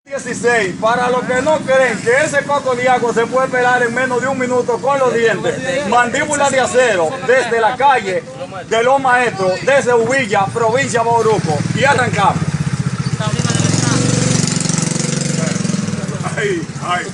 16, para los que no creen que ese coco de agua se puede pelar en menos de un minuto con los dientes, mandíbula de acero, desde la calle de los maestros, desde Uvilla, provincia de Bauruco, y arrancamos. Ay, ay.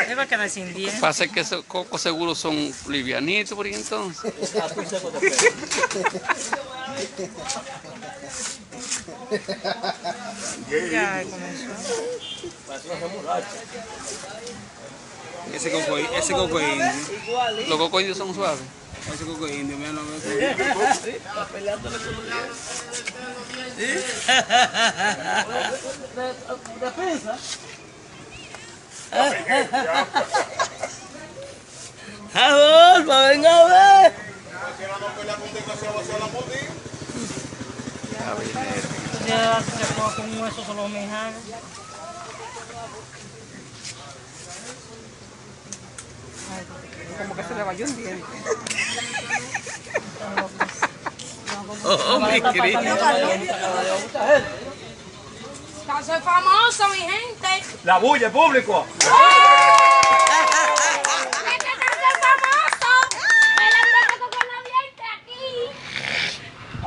Me va a quedar sin dientes. Pasa que esos cocos seguros son livianitos por ahí entonces. Ya comenzó. Ese coco es indio. Los cocos indios son suaves. Ese coco es indio, mira, no me Adolfo, venga a ver. Ya se ponga con un hueso solo mejadas. Como que se le vayó un diente. Oh, mi querido. Soy famoso, mi gente. La bulla, público. Es que soy famoso. Pelando con los dientes aquí.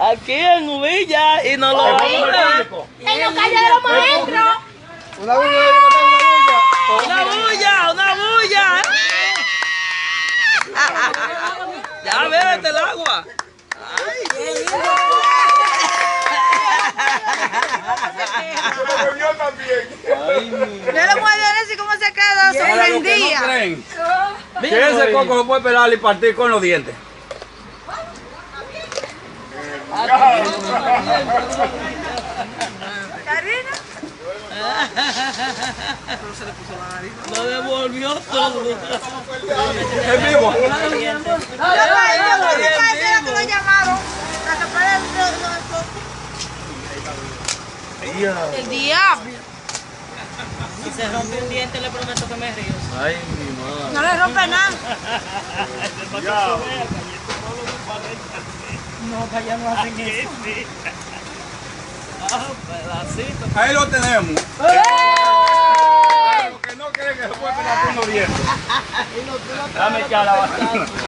Aquí en Uvilla y no lo Público. En los calles de los maestros. Una bulla, una bulla. Ya bébete el agua. No le puedo decir cómo se quedó Para los que no sorprendida. creen que ese coco lo puede pelar y partir con los dientes. Karina. Lo devolvió todo. Es vivo. Que lo llamaron. El diablo. Si se rompe un diente, le prometo que me río. Ay, mi madre. No le rompe nada. No, para allá no hacen eso. Pedacito. Ahí lo tenemos. Para los que no creen que se puede pelar con los dientes. Dame echar la